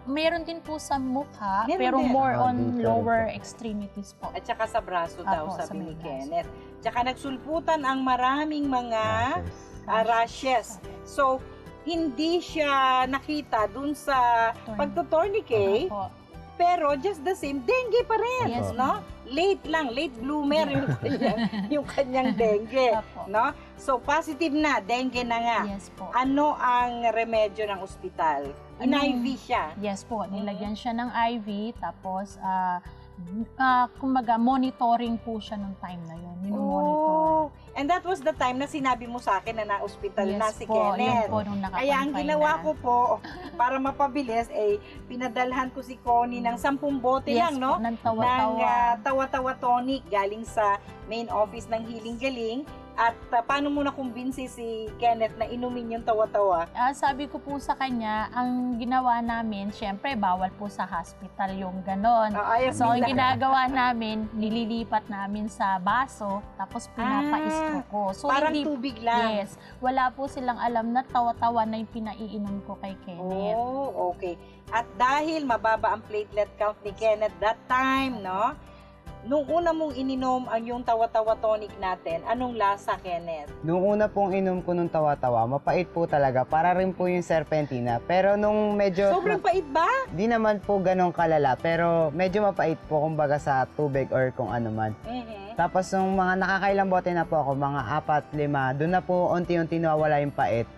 Meron din po sa mukha, Meron pero din. more on dito rin lower po. extremities po. At saka sa braso daw, Apo, sa sabi may ni braso. Kenneth. Tsaka nagsulputan ang maraming mga rashes. So, hindi siya nakita dun sa pagtotourniquet, Opo. pero just the same, dengue pa rin, Yes, no? Late bloomer yung kanyang dengue, Opo. no? So, positive na, dengue na nga. Yes po. Ano ang remedyo ng ospital? In-IV siya. Yes po, nilagyan siya ng IV, tapos kumbaga monitoring po siya nung time na yun. Oh, and that was the time na sinabi mo sa akin na na-hospital na si po, Kenneth. yun po nung Kaya ang ginawa ko po, para mapabilis, pinadalhan ko si Connie ng 10 bote lang, no? ng Ng tawa-tawa. tawa-tawa tonic galing sa main office ng Healing Galing. At paano mo nakumbinsi si Kenneth na inumin yung tawa-tawa? Sabi ko po sa kanya, ang ginawa namin, syempre bawal po sa hospital yung ganon. So ang ginagawa namin, nililipat namin sa baso, tapos pinapa-istro ko. So, parang tubig lang. Yes. Wala po silang alam na tawa-tawa na yung pinaiinom ko kay Kenneth. Oh, okay. At dahil mababa ang platelet count ni Kenneth that time, no? Nung una mong ininom ang yung tawa-tawa tonic natin, anong lasa, Kenneth? Nung una pong inom ko nung tawa-tawa, mapait po talaga. Para rin po yung serpentina. Pero nung medyo... Sobrang pait ba? Di naman po ganong kalala. Pero medyo mapait po kumbaga sa tubig or kung ano man. Tapos nung mga nakakailang bote na po ako, mga 4, 5, doon na po unti-unti nawawala yung pait.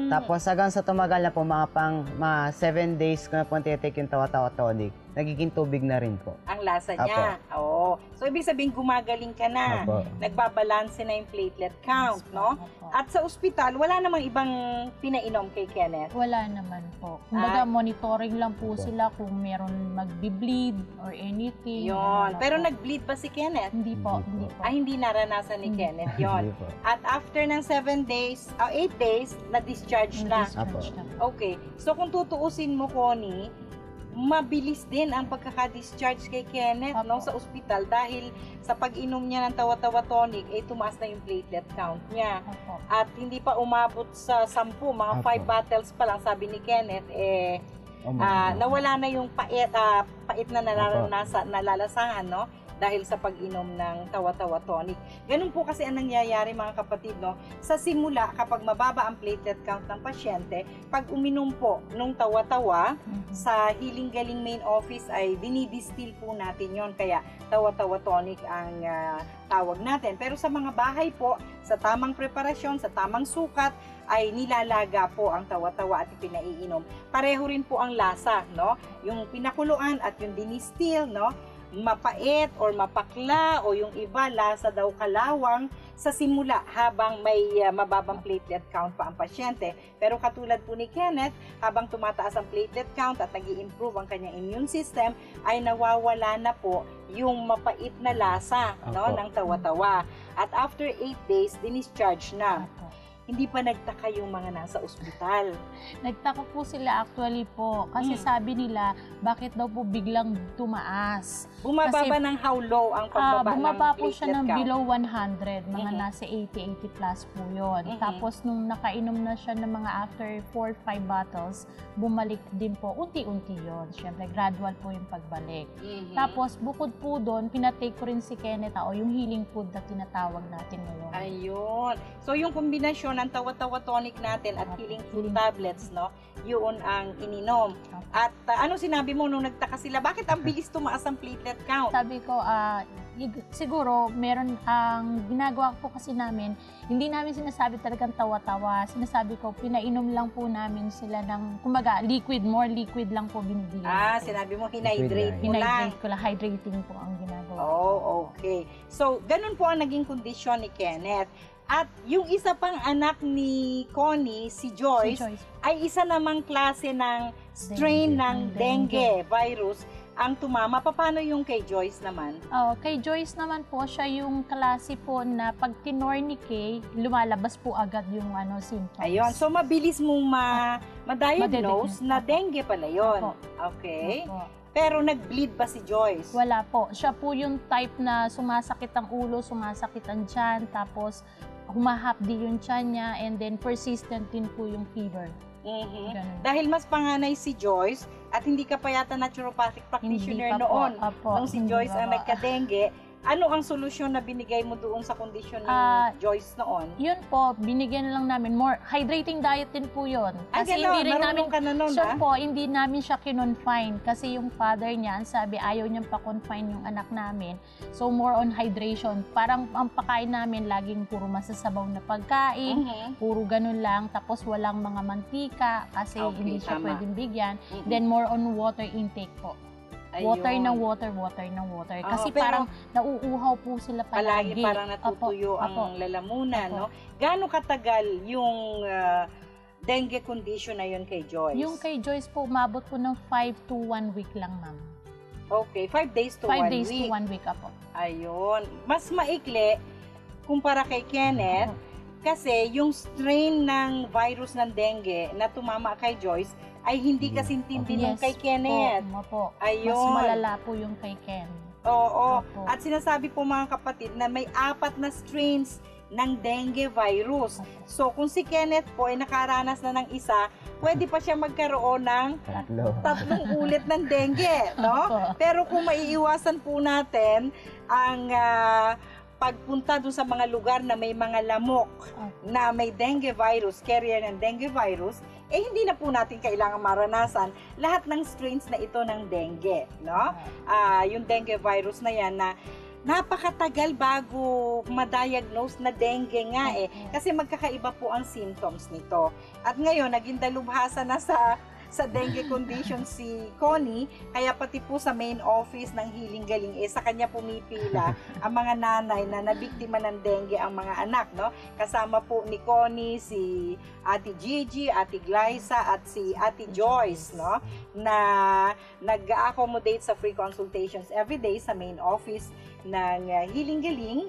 Tapos hanggang sa tumagal na po, mga 7 days ko na po take yung tawa-tawa tonic. Nagiging tubig na rin po. Ang lasa niya. Oo. So, ibig sabihin, gumagaling ka na. Apo. Nagbabalanse na yung platelet count, no? At sa ospital, wala namang ibang pinainom kay Kenneth. Wala naman po. Kumbaga, monitoring lang po sila kung meron magbi-bleed or anything. Yon. Pero nag-bleed ba si Kenneth? Hindi po, Hindi hindi po. po. Ay, hindi naranasan ni Kenneth yon. Hindi po. At after ng 7 days, 8 days, na-discharge na. Discharge na. Okay. So, kung tutuusin mo, Connie, mabilis din ang pagkaka-discharge kay Kenneth, no, sa ospital dahil sa pag-inom niya ng tawa-tawa tonic, tumaas na yung platelet count niya. Opo. At hindi pa umabot sa 10, mga 5 Apo. bottles pa lang, sabi ni Kenneth, nawala na yung pait na nalalasahan, no? Dahil sa pag-inom ng tawa-tawa tonic. Ganun po kasi ang nangyayari, mga kapatid, no? Sa simula, kapag mababa ang platelet count ng pasyente, pag uminom po nung tawa-tawa, sa Healing Galing main office ay dinidistill po natin yon. Kaya tawa-tawa tonic ang tawag natin. Pero sa mga bahay po, sa tamang preparasyon, sa tamang sukat, ay nilalaga po ang tawa-tawa at ipinaiinom. Pareho rin po ang lasa, no? Yung pinakuluan at yung dinistill, no? Mapait or mapakla o yung iba lasa daw kalawang sa simula habang may mababang platelet count pa ang pasyente. Pero katulad po ni Kenneth, habang tumataas ang platelet count at nag-i-improve ang kanyang immune system, ay nawawala na po yung mapait na lasa, no, ng tawa-tawa. At after 8 days, dinischarge na. Hindi pa nagtaka yung mga nasa ospital. Nagtaka po sila actually po kasi sabi nila bakit daw po biglang tumaas. Bumababa ng how low ang pagbaba ng bumaba po platelet siya ng count? below 100, mga nasa 80 plus po yun. Tapos nung nakainom na siya ng mga after 4-5 bottles, bumalik din po, unti-unti yun. Siyempre, gradual po yung pagbalik. Tapos bukod po doon, pinatake ko rin si Kenneth o yung healing food na tinatawag natin ngayon. Ayun. So yung kombinasyon ng tawa-tawa tonic natin at healing food tablets, no? Yun ang ininom. At ano sinabi mo nung nagtaka sila? Bakit ang bilis tumaas ang platelet count? Sabi ko, siguro meron ang ginagawa po kasi namin, hindi namin sinasabi talagang tawa-tawa. Sinasabi ko, pinainom lang po namin sila ng, kumbaga, liquid, more liquid lang po binibigyan natin. Sinabi mo, hinihydrate mo lang. Hinihydrate ko lang, hydrating po ang ginagawa. Oh, okay. So, ganun po ang naging kondisyon ni Kenneth. At yung isa pang anak ni Connie, si Joyce, ay isa namang klase ng strain ng dengue virus ang tumama. Paano yung kay Joyce naman? Kay Joyce naman po, siya yung klase po na pag tinornicate, lumalabas po agad yung symptoms. Ayun. So, mabilis mong ma-diagnose na dengue pala yun. Okay. Pero nag-bleed ba si Joyce? Wala po. Siya po yung type na sumasakit ang ulo, sumasakit ang tiyan, tapos humahapdi yung tiyan niya, and then persistent din po yung fever. Ganun. Dahil mas panganay si Joyce at hindi ka pa yata naturopathic practitioner noon. Nung si Joyce ang nagka-dengue, ano ang solusyon na binigay mo doon sa kondisyon ni Joyce noon? Yun po, binigyan lang namin more hydrating diet din po yun. Kasi gano'n, hindi rin namin, ka na nun, siya po, hindi namin siya kinonfine. Kasi yung father niya, sabi ayaw niyang pa-confine yung anak namin. So more on hydration. Parang ang pakain namin, laging puro masasabaw na pagkain, puro ganun lang. Tapos walang mga mantika kasi hindi siya pwedeng bigyan. Then more on water intake po. Water ng water. Kasi parang nauuhaw po sila palagi. Palagi parang natutuyo ang lalamunan, no? Gaano katagal yung dengue condition na yun kay Joyce? Yung kay Joyce po, umabot po ng 5 to 1 week lang, ma'am. Okay, 5 days to 1 week. 5 days to 1 week, apo. Ayun. Mas maikli kumpara kay Kenneth kasi yung strain ng virus ng dengue na tumama kay Joyce ay hindi kasintindi nung kay Kenneth. Po. Ayun. Mas malala po yung kay Ken. Oo. At sinasabi po mga kapatid na may 4 na strains ng dengue virus. So kung si Kenneth po ay nakaranas na ng isa, pwede pa siya magkaroon ng 3 ulit ng dengue, no? Pero kung maiiwasan po natin ang pagpunta dun sa mga lugar na may mga lamok na may dengue virus, carrier ng dengue virus, hindi na po natin kailangan maranasan lahat ng strains na ito ng dengue, no? Yung dengue virus na yan na napakatagal bago ma-diagnose na dengue nga kasi magkakaiba po ang symptoms nito. At ngayon, naging dalubhasa na sa dengue condition si Connie, kaya pati po sa main office ng Healing Galing, sa kanya pumipila ang mga nanay na nabiktima ng dengue ang mga anak, no? Kasama po ni Connie, si Ate Gigi, Ate Glyza, at si Ate Joyce, no? Na nag-accommodate sa free consultations everyday sa main office ng Healing Galing.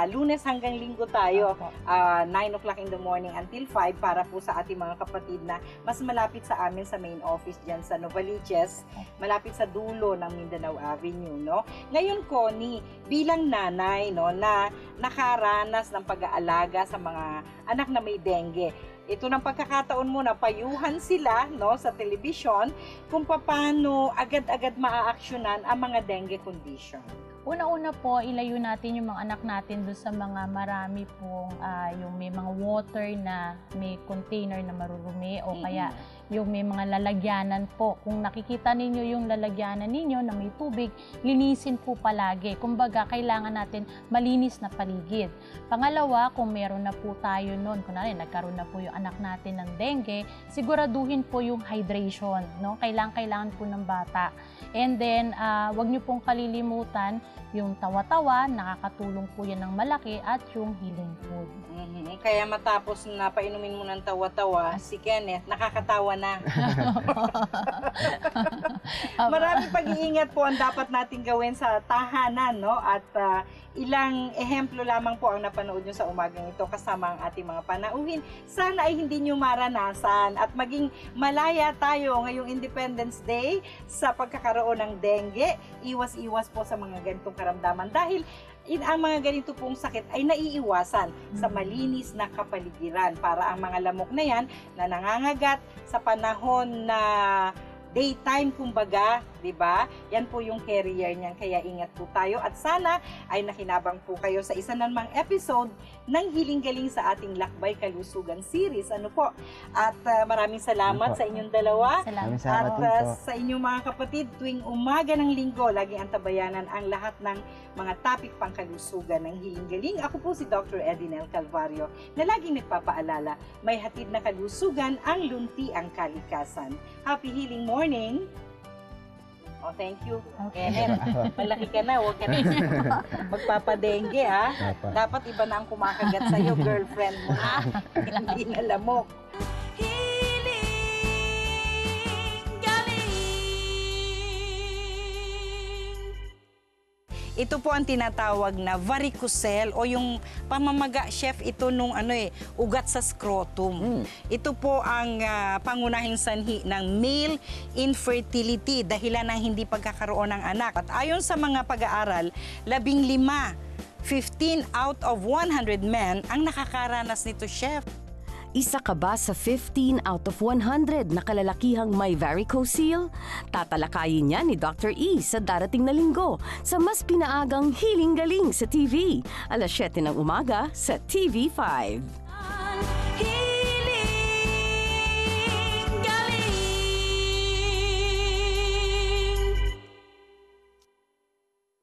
Lunes hanggang Linggo tayo, 9 o'clock in the morning until 5 para po sa ating mga kapatid na mas malapit sa amin sa main office dyan sa Novaliches, malapit sa dulo ng Mindanao Avenue, no? Ngayon, Connie, bilang nanay, no, na nakaranas ng pag-aalaga sa mga anak na may dengue, ito ng pagkakataon mo na payuhan sila, no, sa telebisyon kung paano agad-agad maaaksyonan ang mga dengue condition. Una-una po, ilayo natin yung mga anak natin doon sa mga marami pong yung may mga water na may container na marurumi o kaya yung may mga lalagyanan po. Kung nakikita ninyo yung lalagyanan ninyo na may tubig, linisin po palagi. Kumbaga, kailangan natin malinis na paligid. Pangalawa, kung meron na po tayo noon, kunwari nagkaroon na po yung anak natin ng dengue, siguraduhin po yung hydration, no? Kailangan po ng bata. And then, wag niyo pong kalilimutan yung tawa-tawa, nakakatulong po yan ng malaki, at yung healing food. Kaya matapos na painumin mo ng tawa-tawa, si Kenneth, nakakatawa na. Maraming pag-iingat po ang dapat natin gawin sa tahanan, no? At ilang ehemplo lamang po ang napanood nyo sa umagang ito kasama ang ating mga panauhin. Sana ay hindi nyo maranasan at maging malaya tayo ngayong Independence Day sa pagkakaroon ng dengue. Iwas-iwas po sa mga ganitong karamdaman dahil ang mga ganito pong sakit ay naiiwasan sa malinis na kapaligiran para ang mga lamok na yan na nangangagat sa panahon na daytime kumbaga, 'di ba? Yan po yung carrier niyan, kaya ingat po tayo at sana ay nakinabang po kayo sa isa namang episode ng Healing Galing sa ating Lakbay Kalusugan series. Ano po? At maraming salamat sa inyong dalawa. Salamat. At sa inyong mga kapatid, tuwing umaga ng linggo, laging antabayanan ang lahat ng mga topic pangkalusugan ng Healing Galing. Ako po si Dr. Edinel Calvario na laging nagpapaalala, may hatid na kalusugan ang lunti ang kalikasan. Happy healing morning! Oh, thank you. Okay. Malaki ka na, huwag ka na magpapadengge, ha? Dapat iba na ang kumakagat sa'yo, girlfriend mo na. Hindi na lamok. Ito po ang tinatawag na varicocele o yung pamamaga, chef, ito nung ugat sa scrotum. Ito po ang pangunahing sanhi ng male infertility, dahilan ng hindi pagkakaroon ng anak. At ayon sa mga pag-aaral, 15 out of 100 men ang nakakaranas nito, chef. Isa ka ba sa 15 out of 100 na kalalakihang may varicocele? Tatalakayin niya ni Dr. E sa darating na linggo sa mas pinaagang Hiling Galing sa TV. Alas 7 ng umaga sa TV5.